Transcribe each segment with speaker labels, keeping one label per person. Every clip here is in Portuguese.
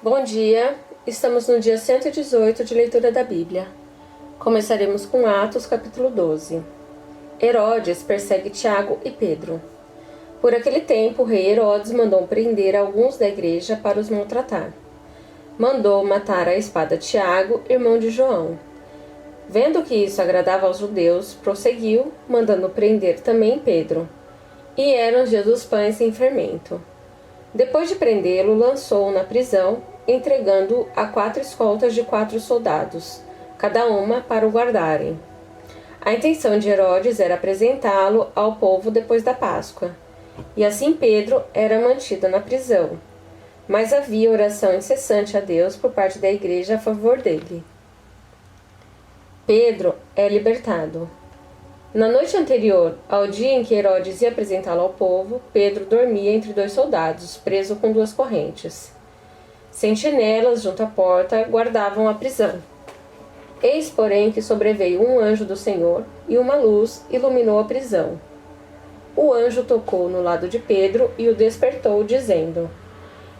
Speaker 1: Bom dia, estamos no dia 118 de leitura da Bíblia. Começaremos com Atos capítulo 12. Herodes persegue Tiago e Pedro. Por aquele tempo, o rei Herodes mandou prender alguns da igreja para os maltratar. Mandou matar à espada Tiago, irmão de João. Vendo que isso agradava aos judeus, prosseguiu, mandando prender também Pedro. E eram os dias dos pães sem fermento. Depois de prendê-lo, lançou-o na prisão, entregando-o a 4 escoltas de 4 soldados, cada uma para o guardarem. A intenção de Herodes era apresentá-lo ao povo depois da Páscoa, e assim Pedro era mantido na prisão. Mas havia oração incessante a Deus por parte da igreja a favor dele. Pedro é libertado. Na noite anterior ao dia em que Herodes ia apresentá-lo ao povo, Pedro dormia entre 2 soldados, preso com 2 correntes. Sentinelas junto à porta guardavam a prisão. Eis, porém, que sobreveio um anjo do Senhor, e uma luz iluminou a prisão. O anjo tocou no lado de Pedro e o despertou, dizendo: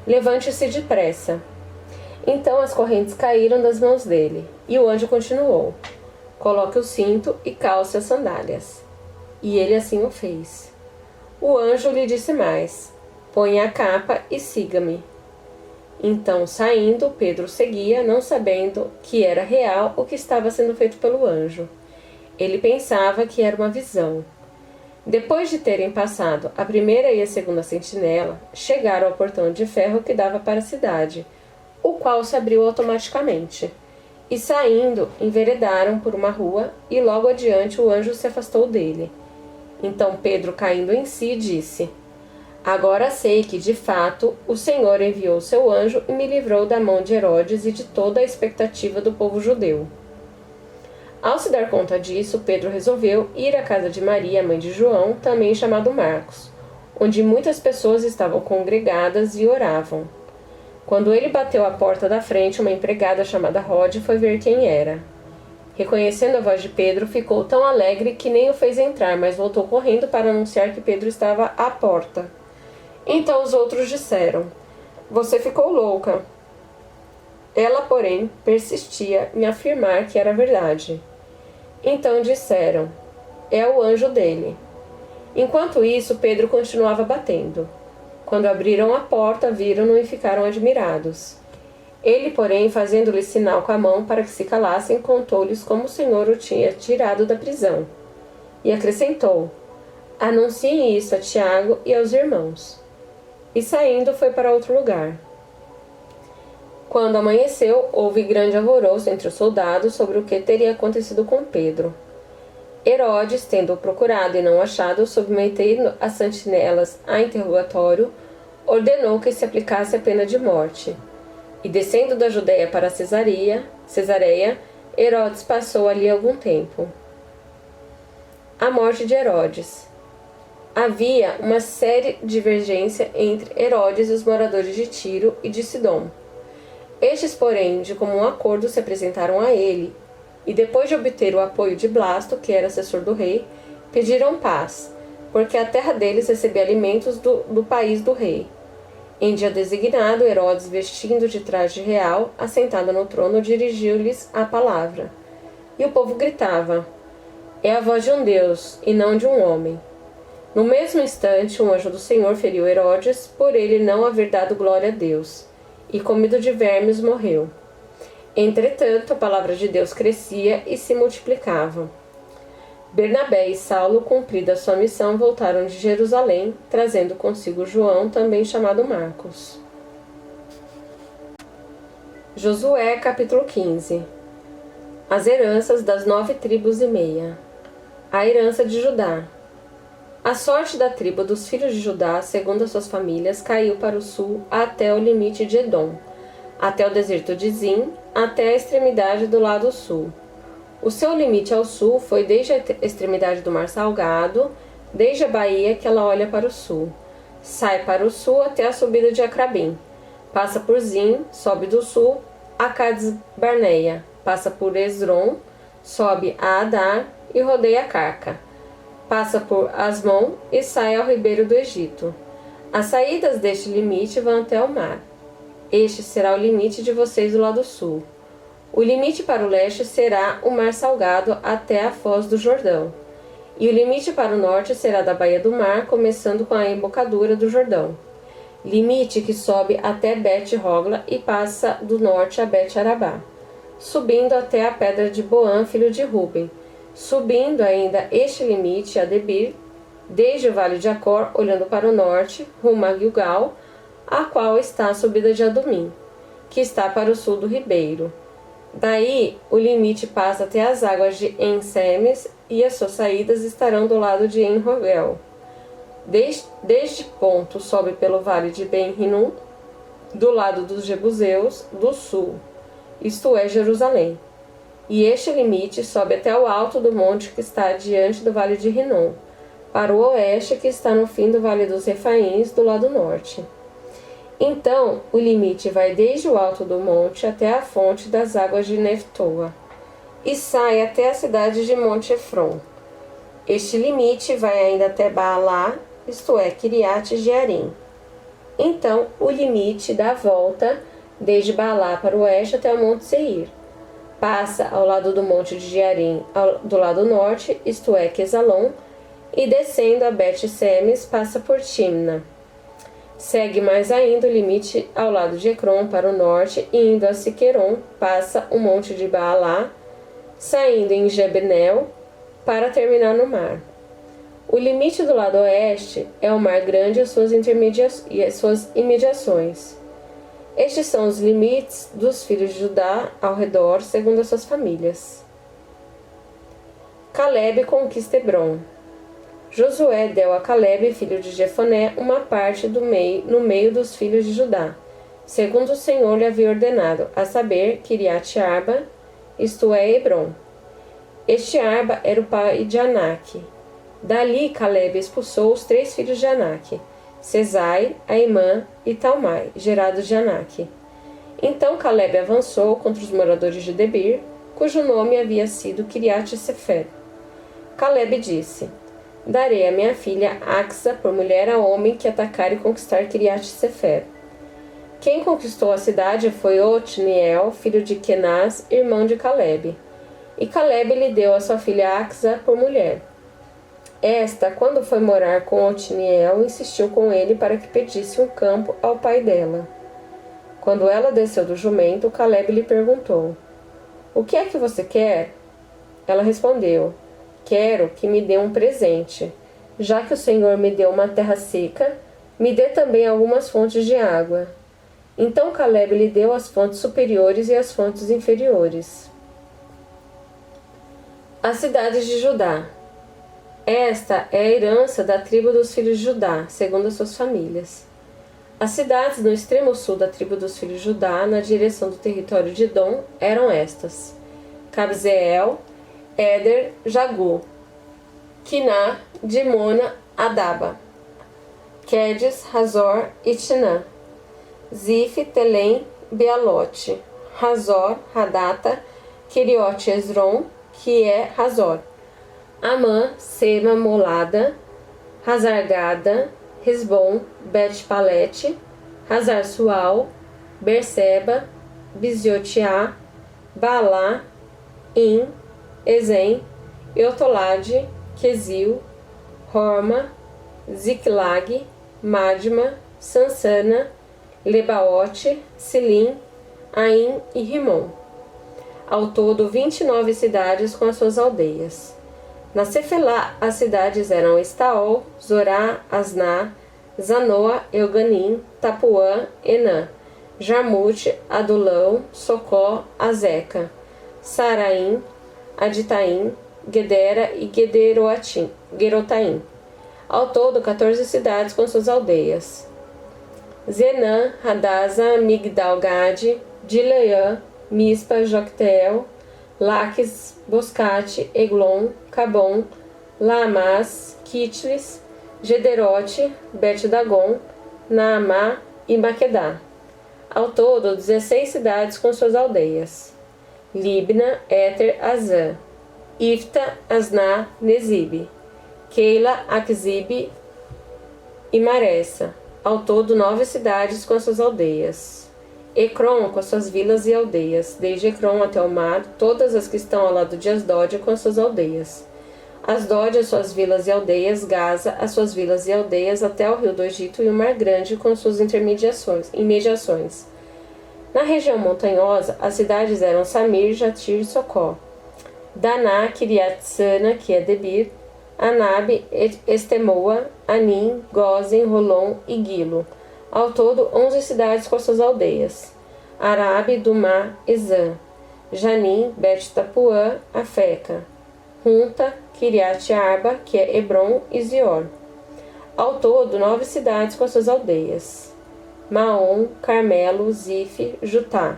Speaker 1: "Levante-se depressa." Então as correntes caíram das mãos dele, e o anjo continuou: "Coloque o cinto e calce as sandálias." E ele assim o fez. O anjo lhe disse mais: "Ponha a capa e siga-me." Então, saindo, Pedro seguia, não sabendo que era real o que estava sendo feito pelo anjo. Ele pensava que era uma visão. Depois de terem passado a primeira e a segunda sentinela, chegaram ao portão de ferro que dava para a cidade, o qual se abriu automaticamente. E saindo, enveredaram por uma rua, e logo adiante o anjo se afastou dele. Então Pedro, caindo em si, disse: "Agora sei que, de fato, o Senhor enviou seu anjo e me livrou da mão de Herodes e de toda a expectativa do povo judeu." Ao se dar conta disso, Pedro resolveu ir à casa de Maria, mãe de João, também chamado Marcos, onde muitas pessoas estavam congregadas e oravam. Quando ele bateu à porta da frente, uma empregada chamada Rode foi ver quem era. Reconhecendo a voz de Pedro, ficou tão alegre que nem o fez entrar, mas voltou correndo para anunciar que Pedro estava à porta. Então os outros disseram: "Você ficou louca." Ela, porém, persistia em afirmar que era verdade. Então disseram: "É o anjo dele." Enquanto isso, Pedro continuava batendo. Quando abriram a porta, viram-no e ficaram admirados. Ele, porém, fazendo-lhes sinal com a mão para que se calassem, contou-lhes como o Senhor o tinha tirado da prisão. E acrescentou: "Anunciem isso a Tiago e aos irmãos." E saindo, foi para outro lugar. Quando amanheceu, houve grande alvoroço entre os soldados sobre o que teria acontecido com Pedro. Herodes, tendo-o procurado e não achado, submetendo as sentinelas a interrogatório, ordenou que se aplicasse a pena de morte. E descendo da Judeia para Cesareia, Herodes passou ali algum tempo. A morte de Herodes. Havia uma séria divergência entre Herodes e os moradores de Tiro e de Sidom. Estes, porém, de comum acordo se apresentaram a ele, e depois de obter o apoio de Blasto, que era assessor do rei, pediram paz, porque a terra deles recebia alimentos do país do rei. Em dia designado, Herodes, vestindo de traje real, assentado no trono, dirigiu-lhes a palavra. E o povo gritava: "É a voz de um Deus, e não de um homem." No mesmo instante, um anjo do Senhor feriu Herodes, por ele não haver dado glória a Deus, e comido de vermes morreu. Entretanto, a palavra de Deus crescia e se multiplicava. Bernabé e Saulo, cumprida a sua missão, voltaram de Jerusalém, trazendo consigo João, também chamado Marcos. Josué, capítulo 15. As heranças das 9 tribos e meia. A herança de Judá. A sorte da tribo dos filhos de Judá, segundo as suas famílias, caiu para o sul até o limite de Edom, até o deserto de Zim, até a extremidade do lado sul. O seu limite ao sul foi desde a extremidade do Mar Salgado, desde a baía que ela olha para o sul. Sai para o sul até a subida de Acrabim. Passa por Zim, sobe do sul a Cades Barneia. Passa por Esrom, sobe a Adar e rodeia Carca. Passa por Asmon e sai ao ribeiro do Egito. As saídas deste limite vão até o mar. Este será o limite de vocês do lado sul. O limite para o leste será o Mar Salgado até a foz do Jordão. E o limite para o norte será da Baía do Mar, começando com a embocadura do Jordão. Limite que sobe até Bet-Hogla e passa do norte a Bet-Arabá, subindo até a pedra de Boã, filho de Ruben, subindo ainda este limite a Debir, desde o vale de Acor, olhando para o norte, rumo a Gilgal, a qual está a subida de Adumim, que está para o sul do ribeiro. Daí, o limite passa até as águas de En-Semes, e as suas saídas estarão do lado de En-Rogel. Desde ponto sobe pelo vale de Ben-Hinnom, do lado dos Jebuseus, do sul, isto é, Jerusalém. E este limite sobe até o alto do monte que está diante do vale de Rinom, para o oeste que está no fim do vale dos Refaíns, do lado norte. Então, o limite vai desde o alto do monte até a fonte das águas de Neftoa, e sai até a cidade de Monte Efron. Este limite vai ainda até Baalá, isto é, Kiriat Jearim. Então, o limite dá a volta desde Baalá para o oeste até o Monte Seir. Passa ao lado do Monte de Jearim, do lado norte, isto é, Quesalon, e descendo a Bet-Semes, passa por Timna. Segue mais ainda o limite ao lado de Ecrom para o norte e indo a Siqueron, passa o monte de Baalá, saindo em Jebneel para terminar no mar. O limite do lado oeste é o Mar Grande e as suas imediações. Estes são os limites dos filhos de Judá ao redor, segundo as suas famílias. Calebe conquista Hebron. Josué deu a Calebe, filho de Jefoné, uma parte no meio dos filhos de Judá, segundo o Senhor lhe havia ordenado, a saber, Kiriat Arba, isto é, Hebron. Este Arba era o pai de Anak. Dali Calebe expulsou os 3 filhos de Anak, Sesai, Aimã e Talmai, gerados de Anak. Então Calebe avançou contra os moradores de Debir, cujo nome havia sido Kiriat Sefer. Calebe disse: darei a minha filha Axa por mulher a homem que atacar e conquistar Kiriat Sefer. Quem conquistou a cidade foi Otniel, filho de Kenaz, irmão de Calebe. E Calebe lhe deu a sua filha Axa por mulher. Esta, quando foi morar com Otniel, insistiu com ele para que pedisse um campo ao pai dela. Quando ela desceu do jumento, Calebe lhe perguntou: o que é que você quer? Ela respondeu: quero que me dê um presente. Já que o Senhor me deu uma terra seca, me dê também algumas fontes de água. Então Calebe lhe deu as fontes superiores e as fontes inferiores. As cidades de Judá. Esta é a herança da tribo dos filhos de Judá, segundo as suas famílias. As cidades no extremo sul da tribo dos filhos de Judá, na direção do território de Edom, eram estas: Cabzeel, Éder, Jagu, Quiná, Dimona, Adaba, Quedes, Hazor e Tinã, Zif, Telém, Bealote, Hazor, Hadata, Queriote Esron, que é Hazor, Amã, Sema, Molada, Hazargada, Resbom, Bet-Palete, Hazar-Sual, Berseba, Biziotiá, Baalá, In, Ezem, Eutolade, Quesil, Horma, Ziklag, Madma, Sansana, Lebaote, Silim, Aim e Rimon. Ao todo, 29 cidades com as suas aldeias. Na Cefelá, as cidades eram Estaol, Zorá, Asná, Zanoa, Euganim, Tapuã, Enã, Jarmute, Adulão, Socó, Azeca, Saraim, Aditaim, Gedera e Gerotaim. Ao todo, 14 cidades com suas aldeias. Zenã, Hadasa, Migdal-Gade, Dileã, Mispa, Jocteel, Laques, Boscate, Eglon, Cabon, Laamás, Kitlis, Gederote, Bet-Dagon, Naamá e Maquedá. Ao todo, 16 cidades com suas aldeias. Libna, Éter, Azã, Ifta, Asná, Nezibe, Keila, Aquzibe e Maressa. Ao todo, 9 cidades com suas aldeias. Ecrom com as suas vilas e aldeias, desde Ecrom até o mar, todas as que estão ao lado de Asdod com as suas aldeias. Asdod, as suas vilas e aldeias, Gaza, as suas vilas e aldeias, até o rio do Egito e o Mar Grande com suas imediações. Na região montanhosa, as cidades eram Samir, Jatir e Socó. Daná, Kiriat-Sana, que é Debir, Anabe, Estemoa, Anim, Gozen, Rolon e Guilo. Ao todo, 11 cidades com suas aldeias. Arabe, Dumá, Ezã, Janim, Bet-Tapuã, Afeca, Runta, Kiriat Arba, que é Hebron e Zior. Ao todo, 9 cidades com suas aldeias. Maom, Carmelo, Zif, Jutá,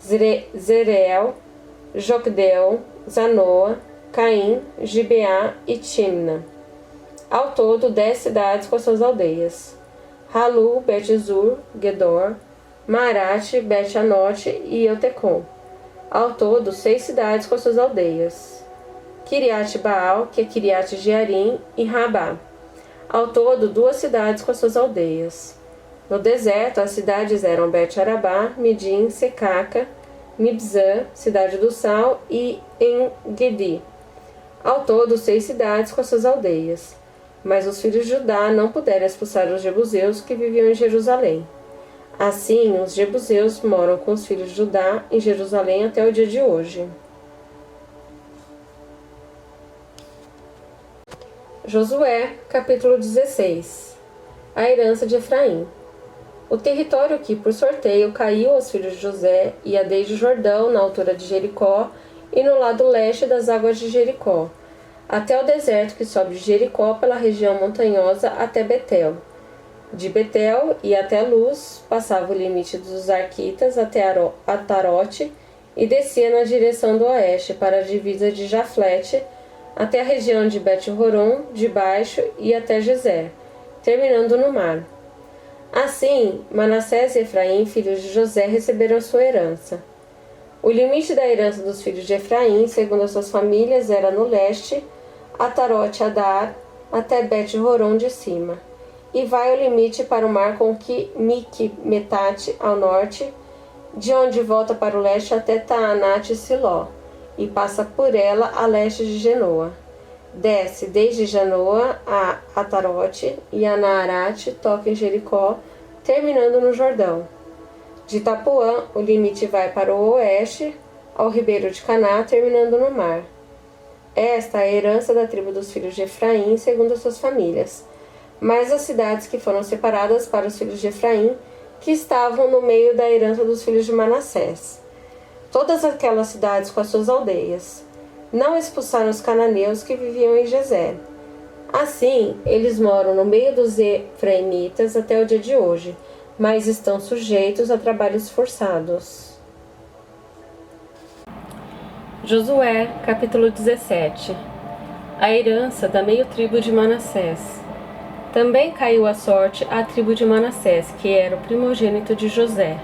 Speaker 1: Zereel, Jocdeel, Zanoa, Caim, Gibeá e Timna. Ao todo, 10 cidades com suas aldeias. Halu, Bet-Zur, Gedor, Marate, Bet-Anote e Eutecom. Ao todo, 6 cidades com suas aldeias. Kiriat Baal, que é Kiriat Jearim, e Rabá. Ao todo, 2 cidades com suas aldeias. No deserto, as cidades eram Bet-Arabá, Midim, Secaca, Nibzã, Cidade do Sal e En-Gedi. Ao todo, 6 cidades com suas aldeias. Mas os filhos de Judá não puderam expulsar os jebuseus que viviam em Jerusalém. Assim, os jebuseus moram com os filhos de Judá em Jerusalém até o dia de hoje. Josué, capítulo 16. A herança de Efraim. O território que, por sorteio, caiu aos filhos de José ia desde o Jordão, na altura de Jericó, e no lado leste das águas de Jericó, até o deserto que sobe de Jericó pela região montanhosa até Betel. De Betel e até Luz, passava o limite dos Arquitas até Atarote e descia na direção do oeste para a divisa de Jaflete, até a região de Bet-Horon, de baixo, e até Gezer, terminando no mar. Assim, Manassés e Efraim, filhos de José, receberam sua herança. O limite da herança dos filhos de Efraim, segundo as suas famílias, era no leste, Atarote Adar, até Bet-Horon de cima, e vai ao limite para o mar com Miqumetate ao norte, de onde volta para o leste até Taanat e Siló, e passa por ela a leste de Genoa. Desce desde Janoa a Atarote e a Naarate, toca em Jericó, terminando no Jordão. De Tapuã, o limite vai para o oeste, ao ribeiro de Caná, terminando no mar. Esta é a herança da tribo dos filhos de Efraim, segundo as suas famílias. Mas as cidades que foram separadas para os filhos de Efraim, que estavam no meio da herança dos filhos de Manassés. Todas aquelas cidades com as suas aldeias. Não expulsaram os cananeus que viviam em Gezer. Assim, eles moram no meio dos efraimitas até o dia de hoje, mas estão sujeitos a trabalhos forçados. Josué, capítulo 17. A herança da meio-tribo de Manassés. Também caiu a sorte à tribo de Manassés, que era o primogênito de José.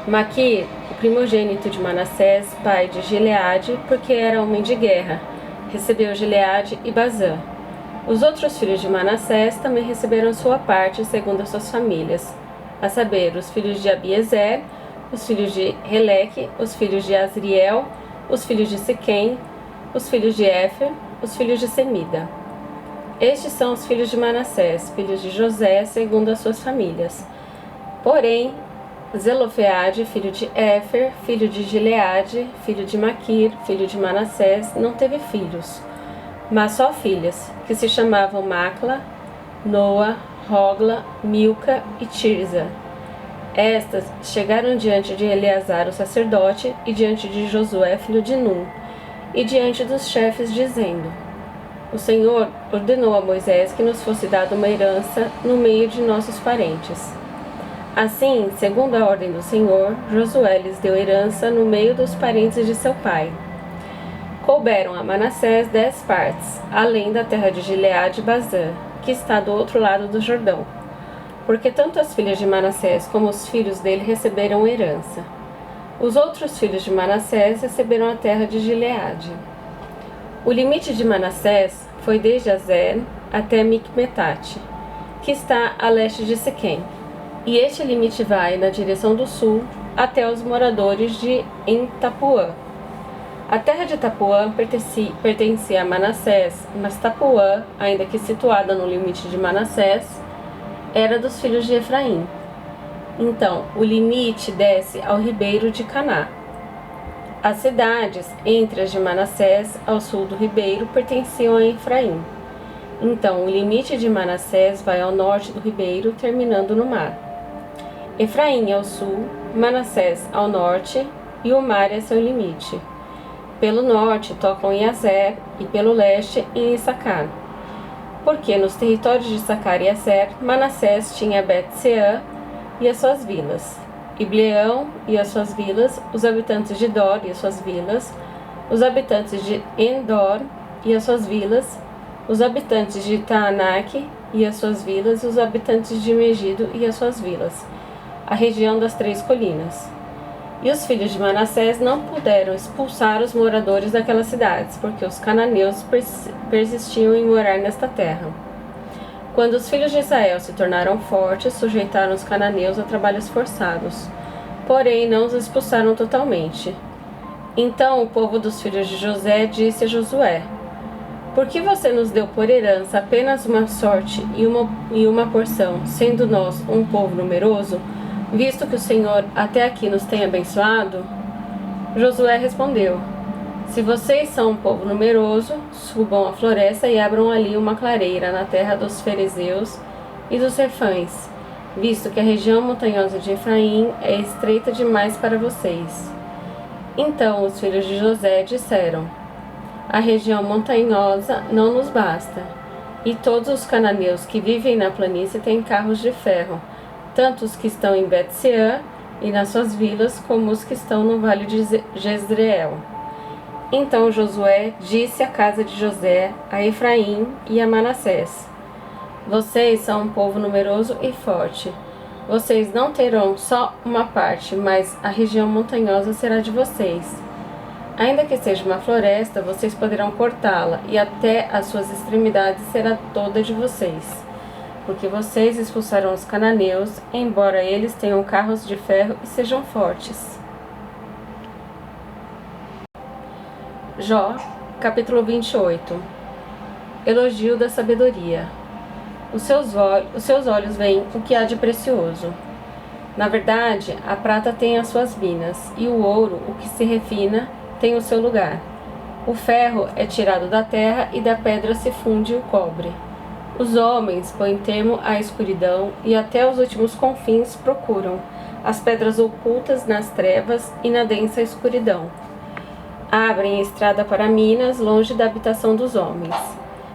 Speaker 1: Maquir, o primogênito de Manassés, pai de Gileade, porque era homem de guerra, recebeu Gileade e Bazã. Os outros filhos de Manassés também receberam sua parte, segundo as suas famílias, a saber, os filhos de Abiezer, os filhos de Heleque, os filhos de Asriel, os filhos de Siquém, os filhos de Éfer, os filhos de Semida. Estes são os filhos de Manassés, filhos de José, segundo as suas famílias. Porém, Zelofeade, filho de Éfer, filho de Gileade, filho de Maquir, filho de Manassés, não teve filhos, mas só filhas, que se chamavam Macla, Noa, Rogla, Milca e Tirza. Estas chegaram diante de Eleazar, o sacerdote, e diante de Josué, filho de Nun, e diante dos chefes, dizendo: O Senhor ordenou a Moisés que nos fosse dada uma herança no meio de nossos parentes. Assim, segundo a ordem do Senhor, Josué lhes deu herança no meio dos parentes de seu pai. Couberam a Manassés 10 partes, além da terra de Gileade e Bazã, que está do outro lado do Jordão, porque tanto as filhas de Manassés como os filhos dele receberam herança. Os outros filhos de Manassés receberam a terra de Gileade. O limite de Manassés foi desde Azer até Miqumetate, que está a leste de Siquém. E este limite vai na direção do sul até os moradores de Tapuã. A terra de Tapuã pertencia a Manassés, mas Tapuã, ainda que situada no limite de Manassés, era dos filhos de Efraim. Então, o limite desce ao ribeiro de Caná. As cidades, entre as de Manassés ao sul do ribeiro, pertenciam a Efraim. Então, o limite de Manassés vai ao norte do ribeiro, terminando no mar. Efraim ao sul, Manassés ao norte, e o mar é seu limite. Pelo norte tocam em Azer, e pelo leste em Issacar. Porque nos territórios de Issacar e Azer, Manassés tinha Bet-Seã e as suas vilas, Ibleão e as suas vilas, os habitantes de Dor e as suas vilas, os habitantes de Endor e as suas vilas, os habitantes de Taanaque e as suas vilas, e os habitantes de Megido e as suas vilas, a região das 3 colinas. E os filhos de Manassés não puderam expulsar os moradores daquelas cidades, porque os cananeus persistiam em morar nesta terra. Quando os filhos de Israel se tornaram fortes, sujeitaram os cananeus a trabalhos forçados, porém não os expulsaram totalmente. Então o povo dos filhos de José disse a Josué: por que você nos deu por herança apenas uma sorte e uma porção, sendo nós um povo numeroso, visto que o Senhor até aqui nos tem abençoado? Josué respondeu: se vocês são um povo numeroso, subam à floresta e abram ali uma clareira na terra dos ferezeus e dos refães, visto que a região montanhosa de Efraim é estreita demais para vocês. Então os filhos de José disseram: a região montanhosa não nos basta, e todos os cananeus que vivem na planície têm carros de ferro, tanto os que estão em Bet-Seã e nas suas vilas, como os que estão no vale de Jezreel. Então Josué disse à casa de José, a Efraim e a Manassés: vocês são um povo numeroso e forte. Vocês não terão só uma parte, mas a região montanhosa será de vocês. Ainda que seja uma floresta, vocês poderão cortá-la, e até as suas extremidades será toda de vocês. Porque vocês expulsaram os cananeus, embora eles tenham carros de ferro e sejam fortes. Jó, capítulo 28. Elogio da sabedoria. Os seus olhos veem o que há de precioso. Na verdade, a prata tem as suas minas, e o ouro, o que se refina, tem o seu lugar. O ferro é tirado da terra, e da pedra se funde o cobre. Os homens põem termo à escuridão, e até os últimos confins procuram as pedras ocultas nas trevas e na densa escuridão. Abrem estrada para Minas, longe da habitação dos homens.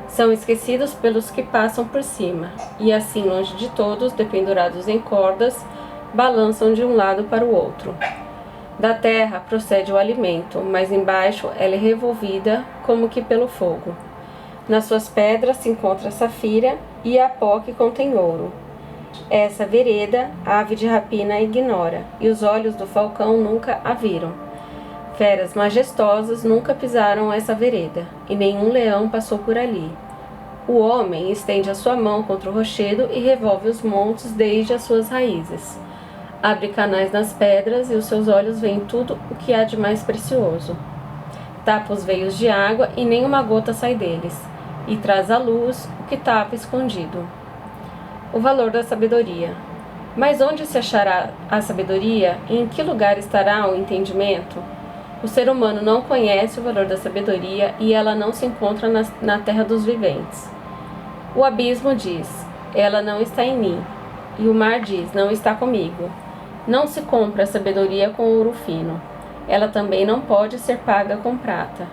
Speaker 1: São esquecidos pelos que passam por cima, e assim, longe de todos, dependurados em cordas, balançam de um lado para o outro. Da terra procede o alimento, mas embaixo ela é revolvida como que pelo fogo. Nas suas pedras se encontra a safira e a pó que contém ouro. Essa vereda, a ave de rapina a ignora, e os olhos do falcão nunca a viram. Feras majestosas nunca pisaram essa vereda, e nenhum leão passou por ali. O homem estende a sua mão contra o rochedo e revolve os montes desde as suas raízes. Abre canais nas pedras, e os seus olhos veem tudo o que há de mais precioso. Tapa os veios de água, e nenhuma gota sai deles, e traz à luz o que tapa escondido. O valor da sabedoria. Mas onde se achará a sabedoria, e em que lugar estará o entendimento? O ser humano não conhece o valor da sabedoria, e ela não se encontra na terra dos viventes. O abismo diz: ela não está em mim. E o mar diz: não está comigo. Não se compra a sabedoria com ouro fino. Ela também não pode ser paga com prata.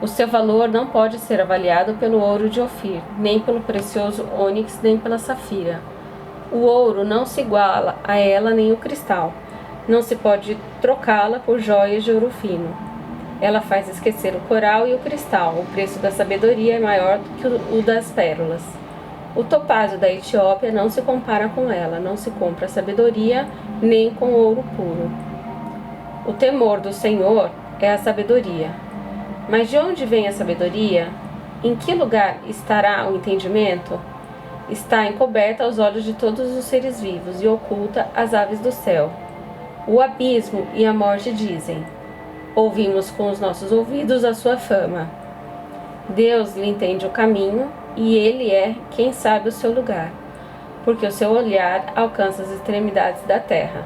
Speaker 1: O seu valor não pode ser avaliado pelo ouro de Ofir, nem pelo precioso ônix, nem pela safira. O ouro não se iguala a ela, nem o cristal. Não se pode trocá-la por joias de ouro fino. Ela faz esquecer o coral e o cristal. O preço da sabedoria é maior do que o das pérolas. O topázio da Etiópia não se compara com ela. Não se compra a sabedoria, nem com ouro puro. O temor do Senhor é a sabedoria. Mas de onde vem a sabedoria? Em que lugar estará o entendimento? está encoberta aos olhos de todos os seres vivos e oculta às aves do céu. O abismo e a morte dizem: ouvimos com os nossos ouvidos a sua fama. Deus lhe entende o caminho, e ele é quem sabe o seu lugar, porque o seu olhar alcança as extremidades da terra.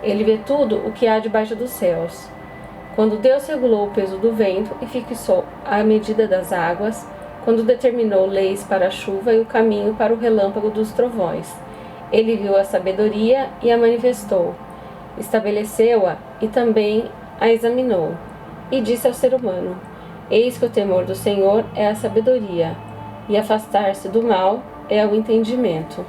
Speaker 1: Ele vê tudo o que há debaixo dos céus. Quando Deus regulou o peso do vento e fixou a medida das águas, quando determinou leis para a chuva e o caminho para o relâmpago dos trovões, ele viu a sabedoria e a manifestou, estabeleceu-a e também a examinou, e disse ao ser humano: eis que o temor do Senhor é a sabedoria, e afastar-se do mal é o entendimento.